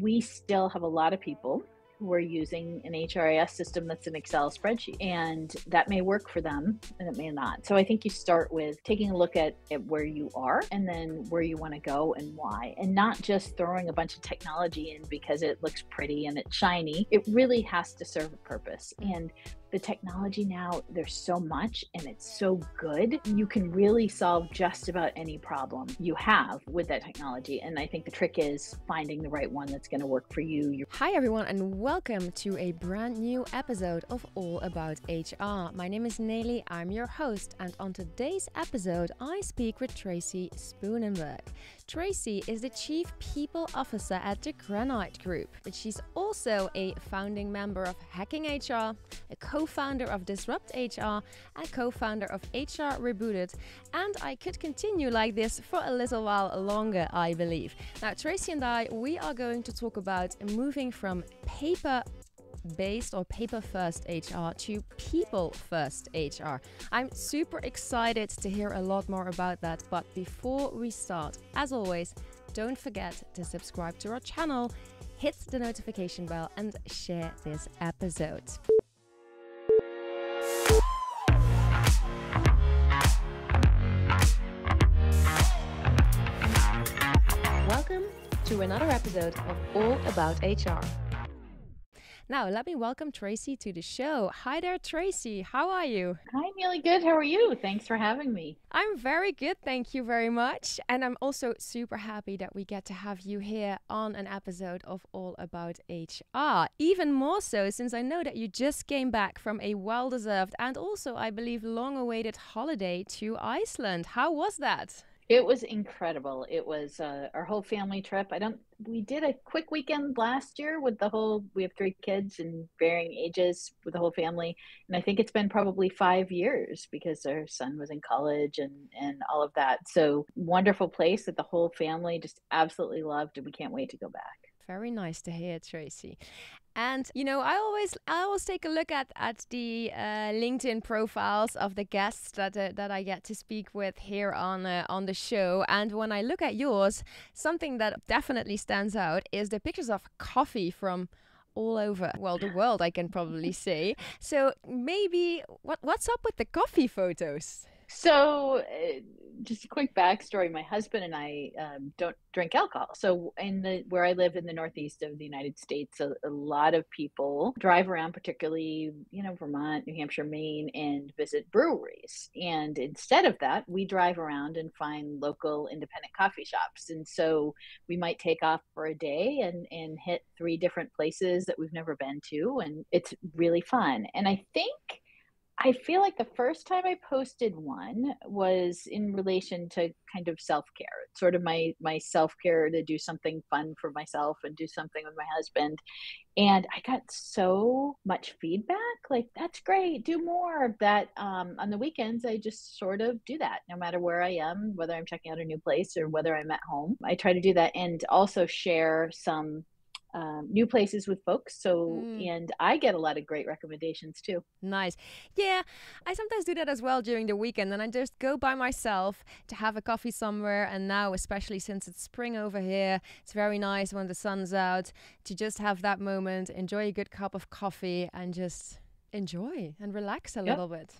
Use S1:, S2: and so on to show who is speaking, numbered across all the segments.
S1: we still have a lot of people who are using an HRIS system that's an Excel spreadsheet, and that may work for them and it may not. So I think you start with taking a look at where you are and then where you want to go and why, and not just throwing a bunch of technology in because it looks pretty and it's shiny. It really has to serve a purpose. And the technology now, there's so much and it's so good. You can really solve just about any problem you have with that technology. And I think the trick is finding the right one that's going to work for you.
S2: Hi everyone, and welcome to a brand new episode of All About HR. My name is Nelly, I'm your host, and on today's episode I speak with Tracie Sponenberg. Tracie is the Chief People Officer at the Granite Group, but she's also a founding member of Hacking HR, a co-founder of Disrupt HR, and co-founder of HR Rebooted, and I could continue like this for a little while longer, I believe. Now, Tracie and we are going to talk about moving from paper-based or paper-first HR to people-first HR. I'm super excited to hear a lot more about that, but before we start, as always, don't forget to subscribe to our channel, hit the notification bell, and share this episode. Welcome to another episode of All About HR. Now, let me welcome Tracie to the show. Hi there, Tracie. How are you?
S1: Hi, Neely. Good. How are you? Thanks for having me.
S2: I'm very good. Thank you very much. And I'm also super happy that we get to have you here on an episode of All About HR. Even more so since I know that you just came back from a well-deserved and also, I believe, long-awaited holiday to Iceland. How was that?
S1: It was incredible. It was our whole family trip. We did a quick weekend last year with we have 3 kids and varying ages with the whole family. And I think it's been probably 5 years because our son was in college and all of that. So wonderful place that the whole family just absolutely loved, and we can't wait to go back.
S2: Very nice to hear, Tracie. And, you know, I always take a look at the LinkedIn profiles of the guests that I get to speak with here on the show. And when I look at yours, something that definitely stands out is the pictures of coffee from all over, well, the world, I can probably say. So maybe what's up with the coffee photos?
S1: So, just a quick backstory. My husband and I don't drink alcohol. So, where I live in the Northeast of the United States, a lot of people drive around, particularly, Vermont, New Hampshire, Maine, and visit breweries. And instead of that, we drive around and find local independent coffee shops. And so we might take off for a day and hit 3 different places that we've never been to. And it's really fun. And I feel like the first time I posted one was in relation to kind of self-care. It's sort of my self-care to do something fun for myself and do something with my husband. And I got so much feedback, like, that's great, do more of that. On the weekends, I just sort of do that no matter where I am, whether I'm checking out a new place or whether I'm at home. I try to do that and also share some new places with folks. And I get a lot of great recommendations too.
S2: Nice. Yeah, I sometimes do that as well during the weekend, and I just go by myself to have a coffee somewhere. And now, especially since it's spring over here, it's very nice when the sun's out to just have that moment, enjoy a good cup of coffee and just enjoy and relax a little bit.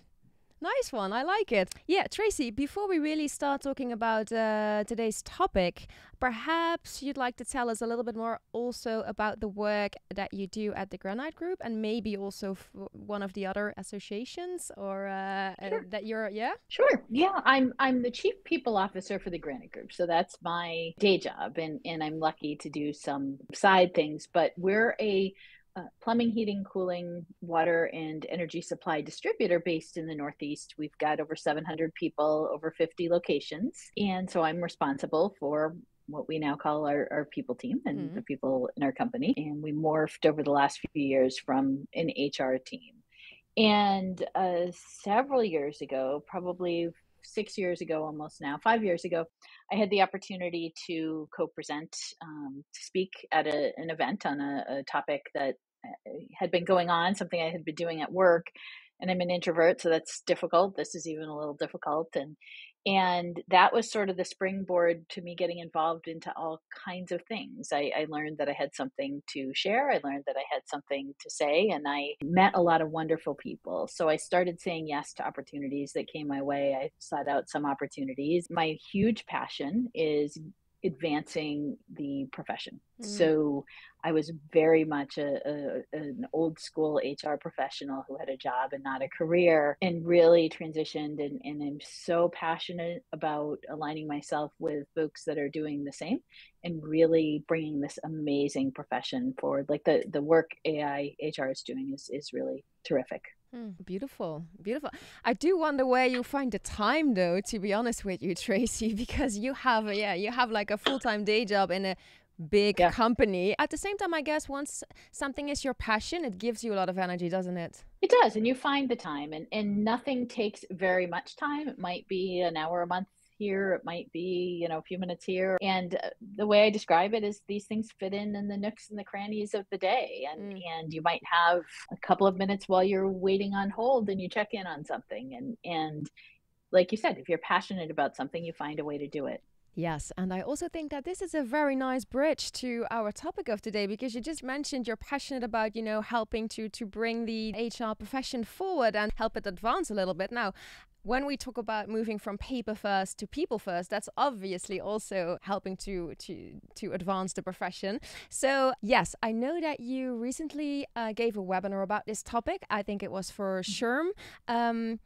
S2: Nice one. I like it. Yeah, Tracie, before we really start talking about today's topic, perhaps you'd like to tell us a little bit more also about the work that you do at the Granite Group and maybe also one of the other associations or
S1: Sure.
S2: that you're, yeah?
S1: Sure. Yeah, I'm the Chief People Officer for the Granite Group. So that's my day job, and I'm lucky to do some side things, but we're a plumbing, heating, cooling, water, and energy supply distributor based in the Northeast. We've got over 700 people, over 50 locations. And so I'm responsible for what we now call our people team and the people in our company. And we morphed over the last few years from an HR team. And several years ago, probably 6 years ago, almost now, 5 years ago, I had the opportunity to co-present, to speak at an event on a topic that had been going on, something I had been doing at work. And I'm an introvert, so that's difficult. This is even a little difficult. And that was sort of the springboard to me getting involved into all kinds of things. I learned that I had something to share. I learned that I had something to say, and I met a lot of wonderful people. So I started saying yes to opportunities that came my way. I sought out some opportunities. My huge passion is advancing the profession.
S2: Mm.
S1: So I was very much an old school HR professional who had a job and not a career, and really transitioned, and I'm so passionate about aligning myself with folks that are doing the same and really bringing this amazing profession forward. Like the work AIHR is doing is really terrific.
S2: Beautiful, beautiful. I do wonder where you find the time, though, to be honest with you, Tracie, because you have like a full-time day job in a big
S1: Yeah.
S2: company. At the same time, I guess once something is your passion, it gives you a lot of energy, doesn't it?
S1: It does, and you find the time, and nothing takes very much time. It might be an hour a month here, it might be, a few minutes here. And the way I describe it is these things fit in the nooks and the crannies of the day. And you might have a couple of minutes while you're waiting on hold and you check in on something. And like you said, if you're passionate about something, you find a way to do it.
S2: Yes, and I also think that this is a very nice bridge to our topic of today, because you just mentioned you're passionate about, helping to bring the HR profession forward and help it advance a little bit. Now, when we talk about moving from paper first to people first, that's obviously also helping to advance the profession. So yes, I know that you recently gave a webinar about this topic. I think it was for SHRM.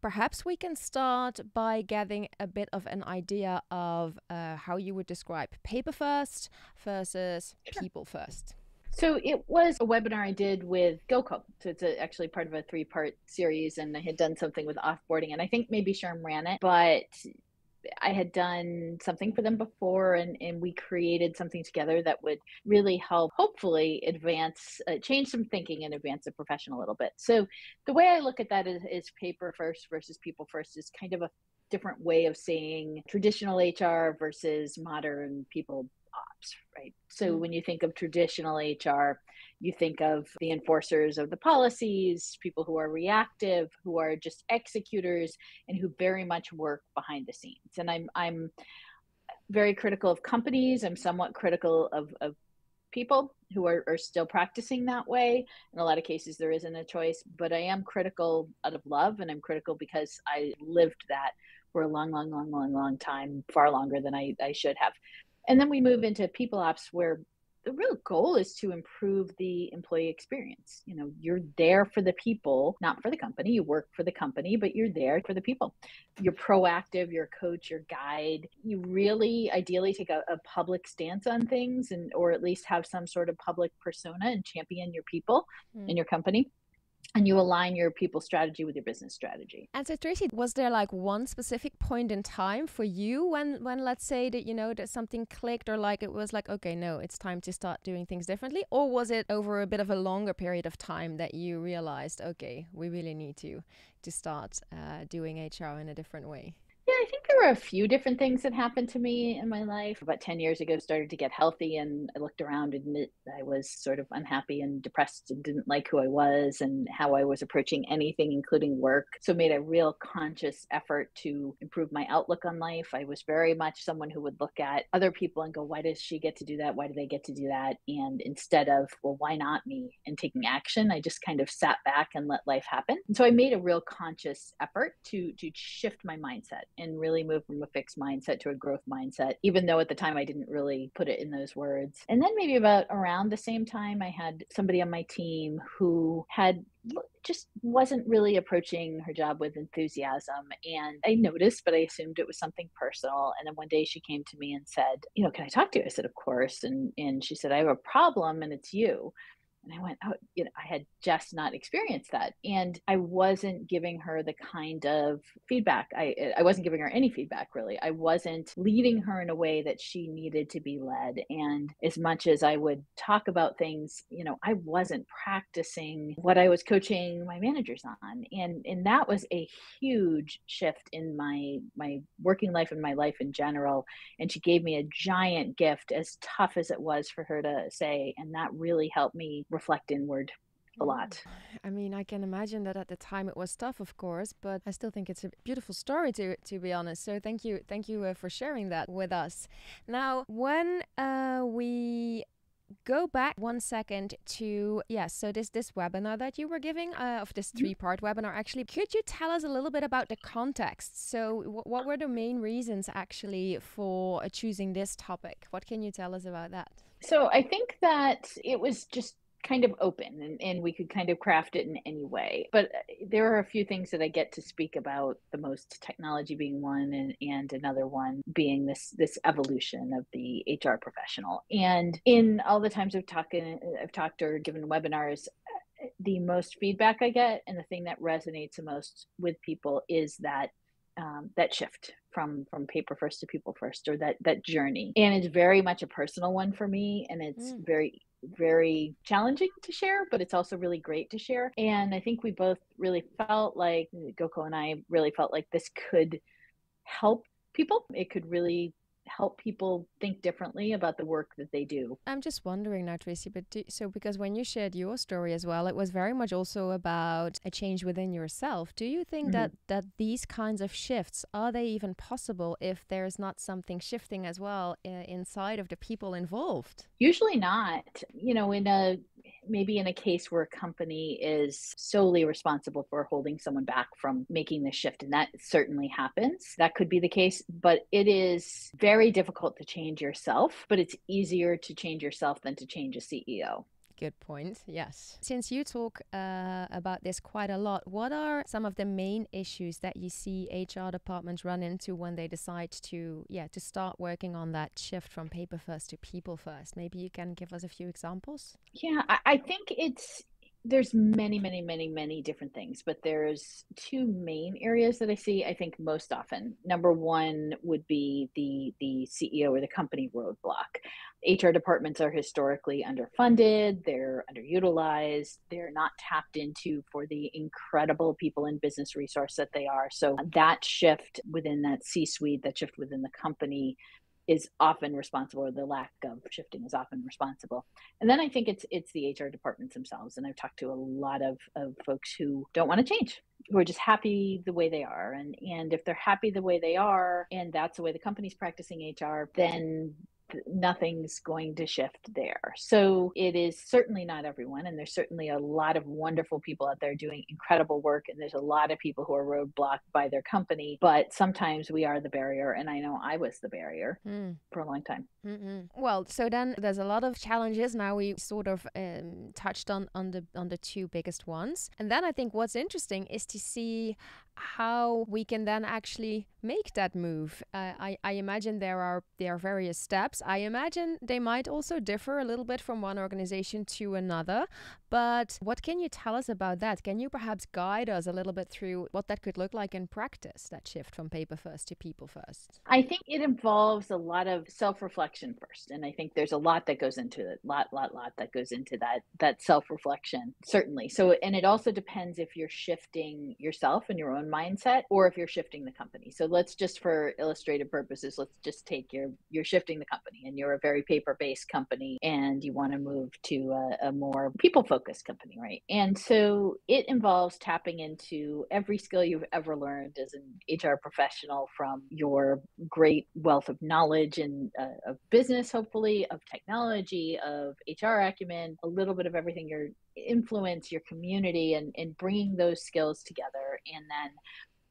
S2: Perhaps we can start by getting a bit of an idea of how you would describe paper first versus people first.
S1: So it was a webinar I did with GoCo. So it's actually part of a 3-part series, and I had done something with offboarding, and I think maybe Sherm ran it, but I had done something for them before, and we created something together that would really help, hopefully advance, change some thinking and advance the profession a little bit. So the way I look at that is paper first versus people first is kind of a different way of saying traditional HR versus modern people ops, right? So when you think of traditional HR, you think of the enforcers of the policies, people who are reactive, who are just executors, and who very much work behind the scenes. And I'm very critical of companies. I'm somewhat critical of people who are still practicing that way. In a lot of cases, there isn't a choice, but I am critical out of love, and I'm critical because I lived that for a long time, far longer than I should have. And then we move into people ops, where the real goal is to improve the employee experience. You're there for the people, not for the company. You work for the company, but you're there for the people. You're proactive, you're a coach, your guide. You really ideally take a public stance on things, or at least have some sort of public persona and champion your people in your company. And you align your people strategy with your business strategy.
S2: And so, Tracie, was there like one specific point in time for you when let's say that, that something clicked, or like it was like, okay, no, it's time to start doing things differently? Or was it over a bit of a longer period of time that you realized, okay, we really need to start doing HR in a different way?
S1: Yeah, I think there were a few different things that happened to me in my life. About 10 years ago, started to get healthy, and I looked around and I was sort of unhappy and depressed and didn't like who I was and how I was approaching anything, including work. So made a real conscious effort to improve my outlook on life. I was very much someone who would look at other people and go, why does she get to do that? Why do they get to do that? And instead of, well, why not me? And taking action, I just kind of sat back and let life happen. And so I made a real conscious effort to shift my mindset and really move from a fixed mindset to a growth mindset, even though at the time I didn't really put it in those words. And then maybe about around the same time, I had somebody on my team who had just wasn't really approaching her job with enthusiasm. And I noticed, but I assumed it was something personal. And then one day she came to me and said, can I talk to you? I said, of course. And she said, I have a problem, and it's you. And I went, oh, I had just not experienced that. And I wasn't giving her the kind of feedback. I wasn't giving her any feedback, really. I wasn't leading her in a way that she needed to be led. And as much as I would talk about things, I wasn't practicing what I was coaching my managers on. And that was a huge shift in my working life and my life in general. And she gave me a giant gift, as tough as it was for her to say. And that really helped me reflect inward. a lot.
S2: I mean, I can imagine that at the time it was tough, of course, but I still think it's a beautiful story to be honest. So thank you for sharing that with us. Now, when we go back 1 second to so this webinar that you were giving of this 3-part webinar, actually, could you tell us a little bit about the context? So what were the main reasons actually for choosing this topic? What can you tell us about that?
S1: So I think that it was just kind of open and we could kind of craft it in any way. But there are a few things that I get to speak about, the most, technology being one, and another one being this evolution of the HR professional. And in all the times I've talked or given webinars, the most feedback I get and the thing that resonates the most with people is that shift from paper first to people first, or that journey. And it's very much a personal one for me, and it's very, very challenging to share, but it's also really great to share. And I think we both really felt like, Goko and I really felt like this could help people. It could really help people think differently about the work that they do.
S2: I'm just wondering now, Tracie, but because when you shared your story as well, it was very much also about a change within yourself. Do you think that these kinds of shifts, are they even possible if there's not something shifting as well inside of the people involved?
S1: Usually not. Maybe in a case where a company is solely responsible for holding someone back from making the shift, and that certainly happens. That could be the case, but it is very difficult to change yourself, but it's easier to change yourself than to change a CEO.
S2: Good point. Yes. Since you talk about this quite a lot, what are some of the main issues that you see HR departments run into when they decide to start working on that shift from paper first to people first? Maybe you can give us a few examples.
S1: Yeah, I think there's many, many, many, many different things, but there's two main areas that I see, I think, most often. Number one would be the CEO or the company roadblock. HR departments are historically underfunded, they're underutilized, they're not tapped into for the incredible people and business resource that they are. So that shift within that C-suite, that shift within the company, is often responsible, or the lack of shifting is often responsible. And then I think it's the HR departments themselves. And I've talked to a lot of folks who don't want to change, who are just happy the way they are. And if they're happy the way they are, and that's the way the company's practicing HR, then nothing's going to shift there. So it is certainly not everyone. And there's certainly a lot of wonderful people out there doing incredible work. And there's a lot of people who are roadblocked by their company, but sometimes we are the barrier. And I know I was the barrier for a long time.
S2: Well, so then there's a lot of challenges. Now we sort of touched on the two biggest ones. And then I think what's interesting is to see how we can then actually make that move. I imagine there are various steps. I imagine they might also differ a little bit from one organization to another. But what can you tell us about that? Can you perhaps guide us a little bit through what that could look like in practice, that shift from paper first to people first?
S1: I think it involves a lot of self-reflection first. And I think there's a lot that goes into it, lot that goes into that self-reflection, certainly. So, and it also depends if you're shifting yourself and your own mindset, or if you're shifting the company. So let's just, for illustrative purposes, let's just take you're shifting the company, and you're a very paper-based company and you want to move to a more people-focused company, right? And so it involves tapping into every skill you've ever learned as an HR professional, from your great wealth of knowledge and of business, hopefully, of technology, of HR acumen, a little bit of everything, your influence, your community, and bringing those skills together, and then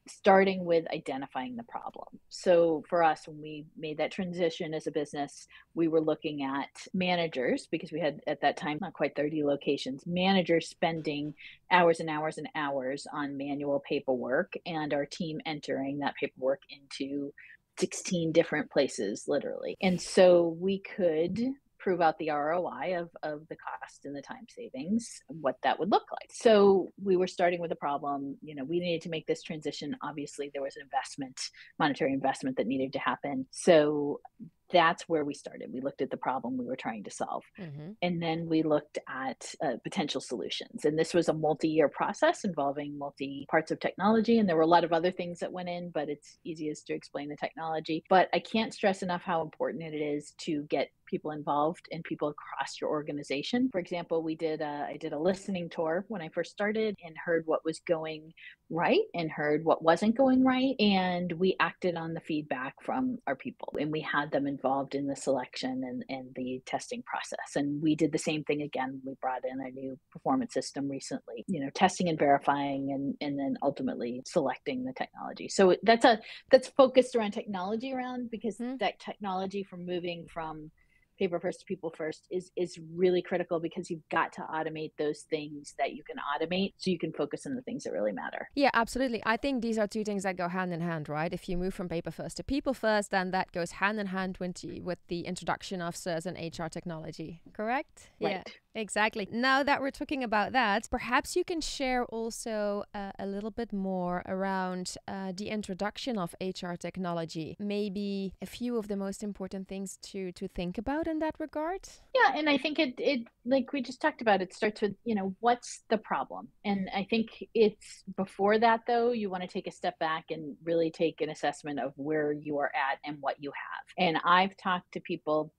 S1: starting with identifying the problem. So for us, when we made that transition as a business, we were looking at managers, because we had at that time not quite 30 locations, managers spending hours and hours and hours on manual paperwork, and our team entering that paperwork into 16 different places, literally. And so we could prove out the ROI of the cost and the time savings, what that would look like. So we were starting with a problem. We needed to make this transition. Obviously, there was an investment, monetary investment, that needed to happen. So that's where we started. We looked at the problem we were trying to solve.
S2: Hmm.
S1: And then we looked at potential solutions. And this was a multi-year process involving multi parts of technology. And there were a lot of other things that went in, but it's easiest to explain the technology. But I can't stress enough how important it is to get people involved and people across your organization. For example, I did a listening tour when I first started and heard what was going right and heard what wasn't going right. And we acted on the feedback from our people and we had them involved in the selection and the testing process. And we did the same thing again. We brought in a new performance system recently, testing and verifying and then ultimately selecting the technology. So that's focused around technology around because that technology from moving from paper first to people first is really critical because you've got to automate those things that you can automate so you can focus on the things that really matter.
S2: Yeah, absolutely. I think these are two things that go hand in hand, right? If you move from paper first to people first, then that goes hand in hand with the introduction of certain HR technology, correct?
S1: Right.
S2: Yeah. Exactly. Now that we're talking about that, perhaps you can share also a little bit more around the introduction of HR technology. Maybe a few of the most important things to think about in that regard.
S1: Yeah, and I think it like we just talked about, it starts with, what's the problem? And I think it's before that though, you want to take a step back and really take an assessment of where you are at and what you have. And I've talked to people,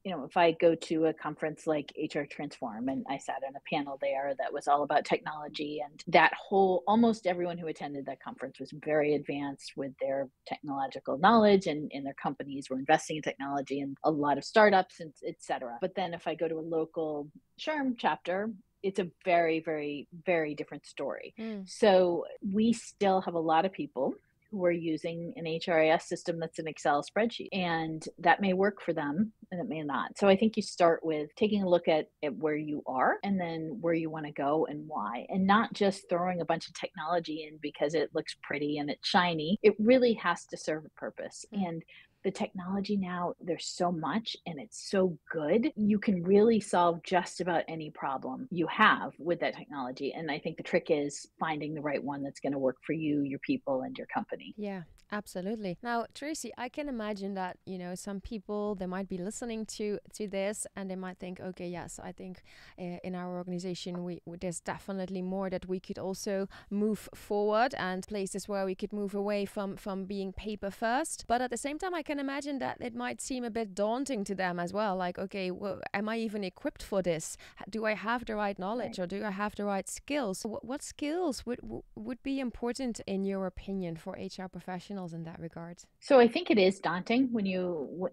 S1: if I go to a conference like HR Transform and I sat on a panel there that was all about technology, and that whole, almost everyone who attended that conference was very advanced with their technological knowledge and their companies were investing in technology and a lot of startups and et cetera. But then if I go to a local SHRM chapter, it's a very, very, very different story. So we still have a lot of people who are using an HRIS system that's an Excel spreadsheet. And that may work for them and it may not. So I think you start with taking a look at where you are and then where you want to go and why. And not just throwing a bunch of technology in because it looks pretty and it's shiny. It really has to serve a purpose. And the technology now, there's so much and it's so good. You can really solve just about any problem you have with that technology. And I think the trick is finding the right one that's going to work for you, your people, and your company.
S2: Yeah, absolutely. Now, Tracie, I can imagine that, some people, they might be listening to this and they might think, okay, yes, I think in our organization, there's definitely more that we could also move forward and places where we could move away from being paper first. But at the same time, I can imagine that it might seem a bit daunting to them as well. Like, okay, well, am I even equipped for this? Do I have the right knowledge or do I have the right skills? What skills would be important in your opinion for HR professionals in that regard?
S1: So I think it is daunting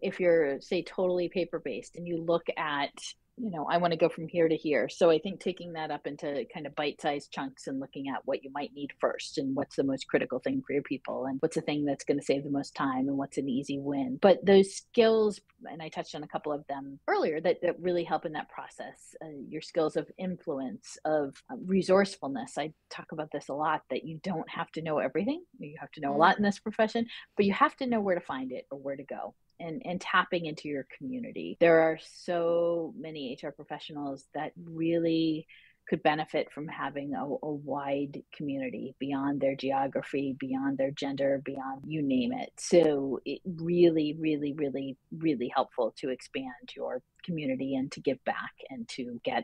S1: if you're, say, totally paper based and you look at, I want to go from here to here. So I think taking that up into kind of bite-sized chunks and looking at what you might need first and what's the most critical thing for your people and what's the thing that's going to save the most time and what's an easy win. But those skills, and I touched on a couple of them earlier, that really help in that process. Your skills of influence, of resourcefulness. I talk about this a lot, that you don't have to know everything. You have to know a lot in this profession, but you have to know where to find it or where to go. And tapping into your community. There are so many HR professionals that really could benefit from having a wide community beyond their geography, beyond their gender, beyond you name it. So it really, really, really, really helpful to expand your community and to give back and to get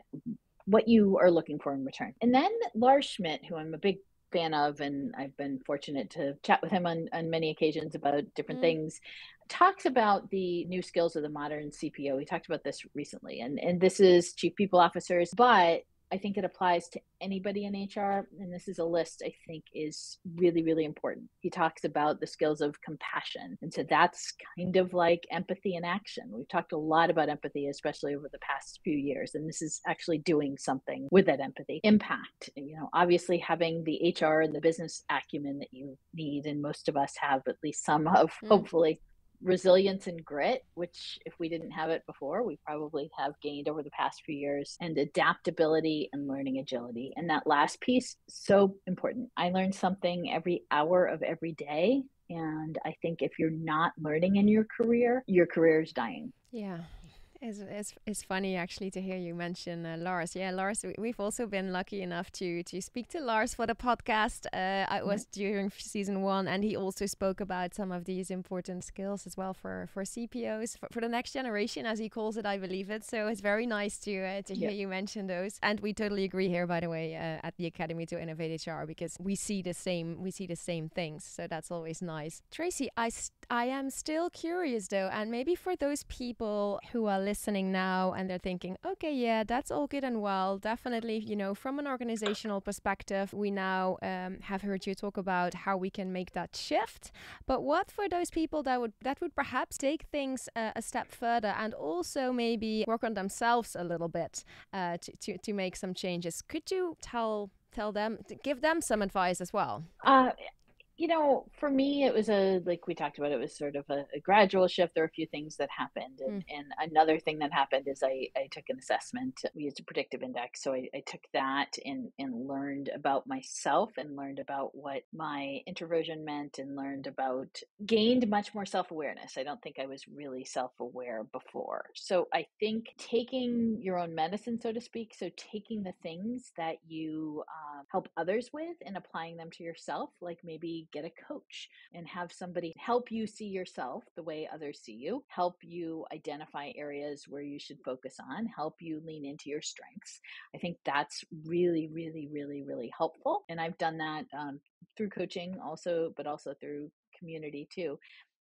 S1: what you are looking for in return. And then Lars Schmidt, who I'm a big fan of, and I've been fortunate to chat with him on many occasions about different things, talks about the new skills of the modern CPO. We talked about this recently, and this is chief people officers, but I think it applies to anybody in HR. And this is a list I think is really, really important. He talks about the skills of compassion. And so that's kind of like empathy in action. We've talked a lot about empathy, especially over the past few years. And this is actually doing something with that empathy. Impact, obviously having the HR and the business acumen that you need. And most of us have at least some of, hopefully. Resilience and grit, which if we didn't have it before, we probably have gained over the past few years, and adaptability and learning agility. And that last piece, so important. I learn something every hour of every day. And I think if you're not learning in your career is dying.
S2: Yeah. It's funny actually to hear you mention Lars. Yeah, Lars, we've also been lucky enough to speak to Lars for the podcast. I
S1: Mhm.
S2: was during season 1, and he also spoke about some of these important skills as well for CPOs for the next generation, as he calls it, I believe it. So it's very nice to hear
S1: Yeah.
S2: you mention those. And we totally agree here, by the way, at the Academy to Innovate HR, because we see the same things. So that's always nice. Tracie, I am still curious though, and maybe for those people who are listening now and they're thinking, okay, yeah, that's all good and well. Definitely, from an organizational perspective, we now have heard you talk about how we can make that shift. But what for those people that would perhaps take things a step further and also maybe work on themselves a little bit to make some changes? Could you tell them, give them some advice as well?
S1: Uh, for me, it was like we talked about, it was sort of a gradual shift. There were a few things that happened.
S2: Mm.
S1: And another thing that happened is I took an assessment. We used a predictive index. So I took that and learned about myself and learned about what my introversion meant and gained much more self awareness. I don't think I was really self aware before. So I think taking your own medicine, so to speak, so taking the things that you help others with and applying them to yourself, like maybe get a coach and have somebody help you see yourself the way others see you, help you identify areas where you should focus on, help you lean into your strengths. I think that's really, really, really, really helpful. And I've done that through coaching also, but also through community too.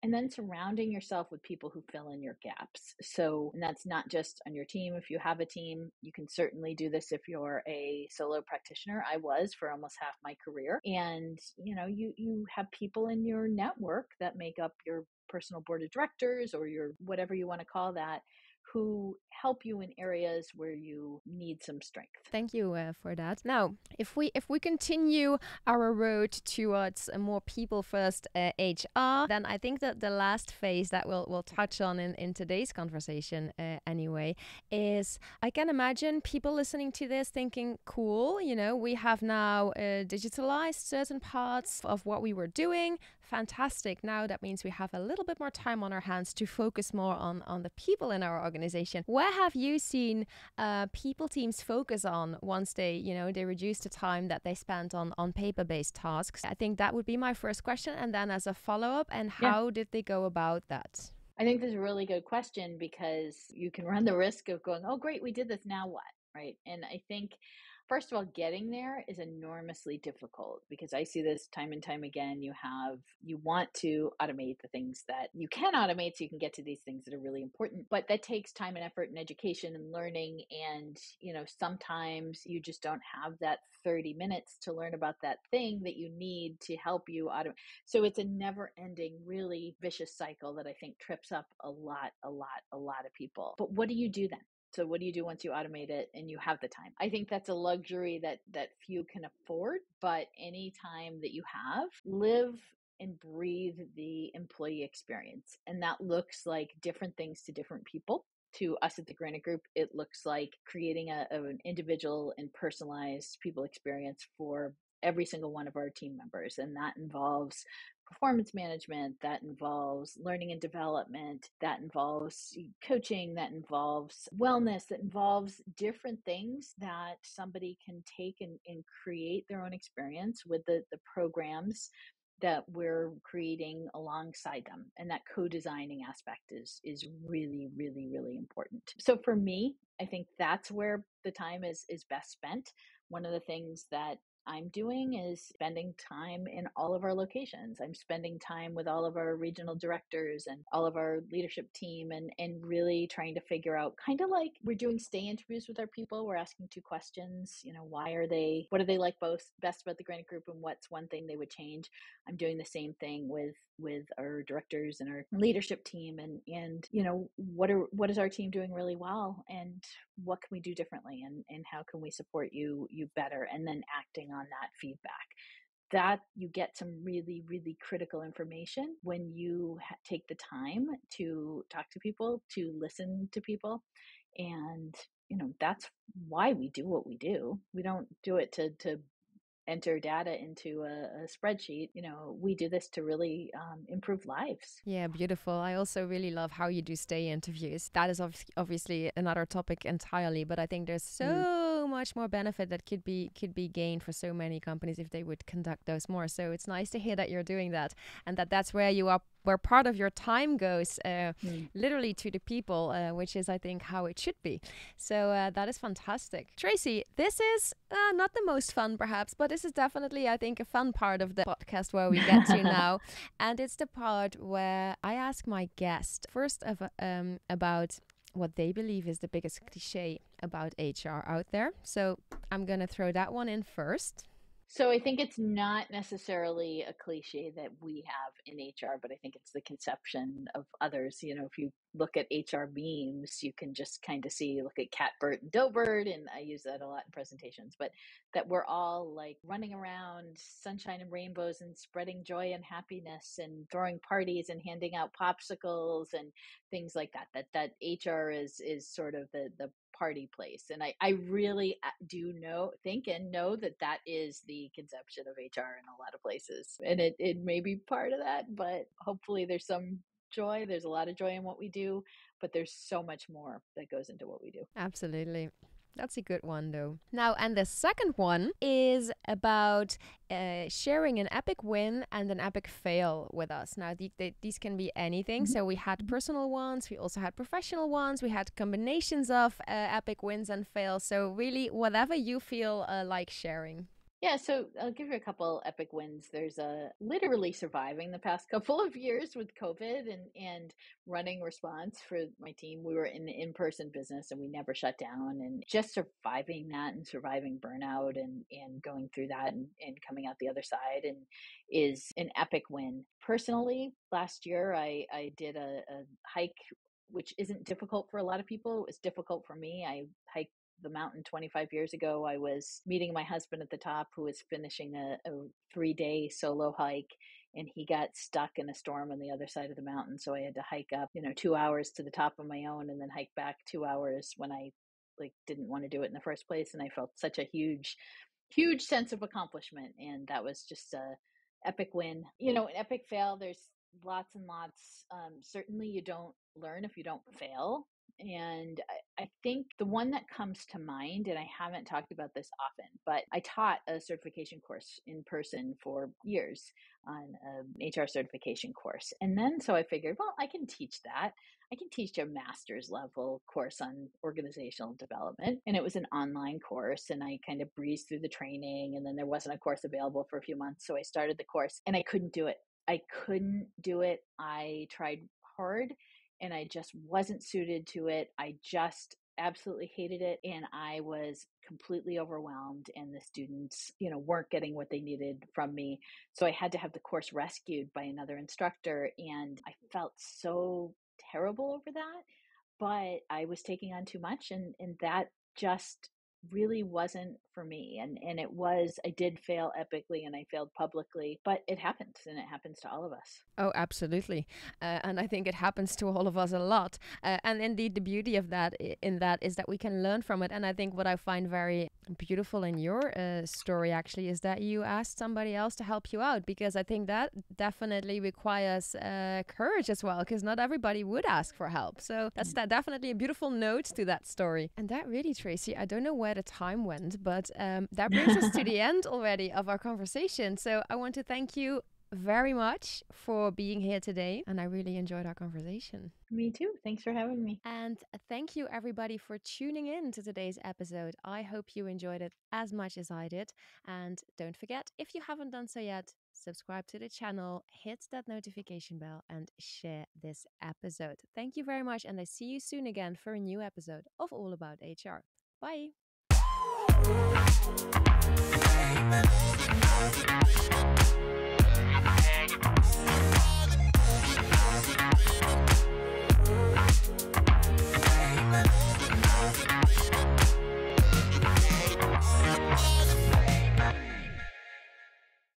S1: And then surrounding yourself with people who fill in your gaps. So, and that's not just on your team. If you have a team, you can certainly do this if you're a solo practitioner. I was for almost half my career. And, you have people in your network that make up your personal board of directors or your whatever you want to call that, who help you in areas where you need some strength.
S2: Thank you for that. Now, if we continue our road towards a more people first HR, then I think that the last phase that we'll touch on in today's conversation anyway is, I can imagine people listening to this thinking, cool, we have now digitalized certain parts of what we were doing. Fantastic. Now that means we have a little bit more time on our hands to focus more on the people in our organization. Where have you seen people teams focus on once they reduce the time that they spend on paper-based tasks? I think that would be my first question. And then as a follow-up, and
S1: Yeah.
S2: how did they go about that?
S1: I think this is a really good question because you can run the risk of going, oh, great, we did this. Now what? Right. And I think, first of all, getting there is enormously difficult because I see this time and time again. You want to automate the things that you can automate so you can get to these things that are really important, but that takes time and effort and education and learning. And, sometimes you just don't have that 30 minutes to learn about that thing that you need to help you automate. So it's a never ending, really vicious cycle that I think trips up a lot of people. But what do you do then? So what do you do once you automate it and you have the time? I think that's a luxury that few can afford, but any time that you have, live and breathe the employee experience. And that looks like different things to different people. To us at the Granite Group, it looks like creating an individual and personalized people experience for every single one of our team members. And that involves performance management, that involves learning and development, that involves coaching, that involves wellness, that involves different things that somebody can take and create their own experience with the programs that we're creating alongside them. And that co-designing aspect is really, really, really important. So for me, I think that's where the time is best spent. One of the things that I'm doing is spending time in all of our locations. I'm spending time with all of our regional directors and all of our leadership team and really trying to figure out, kind of like we're doing stay interviews with our people. We're asking 2 questions, what do they like best about the Granite Group and what's one thing they would change. I'm doing the same thing with our directors and our leadership team and what is our team doing really well and what can we do differently and how can we support you better, and then acting on that feedback. That you get some really, really critical information when you take the time to talk to people, to listen to people. And that's why we do what we do. We don't do it to enter data into a spreadsheet. We do this to really improve lives.
S2: Yeah, beautiful. I also really love how you do stay interviews. That is obviously another topic entirely, but I think there's so much more benefit that could be gained for so many companies if they would conduct those more. So it's nice to hear that you're doing that, and that's where you are, where part of your time goes literally to the people, which is, I think, how it should be. So that is fantastic. Tracie, this is not the most fun perhaps, but this is definitely, I think, a fun part of the podcast where we get to now. And it's the part where I ask my guest first about what they believe is the biggest cliché about HR out there. So I'm going to throw that one in first.
S1: So I think it's not necessarily a cliche that we have in HR, but I think it's the conception of others. If you look at HR memes, you can just kind of look at Catbird and Dilbert, and I use that a lot in presentations, but that we're all like running around sunshine and rainbows and spreading joy and happiness and throwing parties and handing out popsicles and things like that. That HR is sort of the party place. And I really do know that is the conception of HR in a lot of places. And it may be part of that, but hopefully there's some joy. There's a lot of joy in what we do, but there's so much more that goes into what we do.
S2: Absolutely. That's a good one, though. Now, and the second one is about sharing an epic win and an epic fail with us. Now, these can be anything. So we had personal ones. We also had professional ones. We had combinations of epic wins and fails. So really, whatever you feel like sharing.
S1: Yeah, so I'll give you a couple epic wins. There's literally surviving the past couple of years with COVID and running response for my team. We were in the in-person business and we never shut down, and just surviving that and surviving burnout and going through that and coming out the other side and is an epic win. Personally, last year I did a hike, which isn't difficult for a lot of people. It was difficult for me. I hiked the mountain 25 years ago. I was meeting my husband at the top, who was finishing a 3-day solo hike, and he got stuck in a storm on the other side of the mountain. So I had to hike up, 2 hours to the top of my own and then hike back 2 hours when I didn't want to do it in the first place. And I felt such a huge sense of accomplishment. And that was just a epic win. An epic fail, there's lots and lots. Certainly you don't learn if you don't fail. And I think the one that comes to mind, and I haven't talked about this often, but I taught a certification course in person for years on an HR certification course. And then so I figured, well, I can teach that. I can teach a master's level course on organizational development. And it was an online course, and I kind of breezed through the training, and then there wasn't a course available for a few months. So I started the course and I couldn't do it. I tried hard and I just wasn't suited to it. I just absolutely hated it. And I was completely overwhelmed, and the students, weren't getting what they needed from me. So I had to have the course rescued by another instructor. And I felt so terrible over that, but I was taking on too much, and that just really wasn't for me. And I did fail epically, and I failed publicly, but it happens, and it happens to all of us.
S2: Oh, absolutely. And I think it happens to all of us a lot. And indeed, the beauty of that is that we can learn from it. And I think what I find very beautiful in your story actually is that you asked somebody else to help you out, because I think that definitely requires courage as well, because not everybody would ask for help. So that's definitely a beautiful note to that story. And that really, Tracie, I don't know where the time went, but that brings us to the end already of our conversation. So I want to thank you very much for being here today, and I really enjoyed our conversation.
S1: Me too. Thanks for having me.
S2: And thank you everybody for tuning in to today's episode. I hope you enjoyed it as much as I did. And don't forget, if you haven't done so yet, subscribe to the channel, hit that notification bell, and share this episode. Thank you very much, and I see you soon again for a new episode of All About HR. Bye.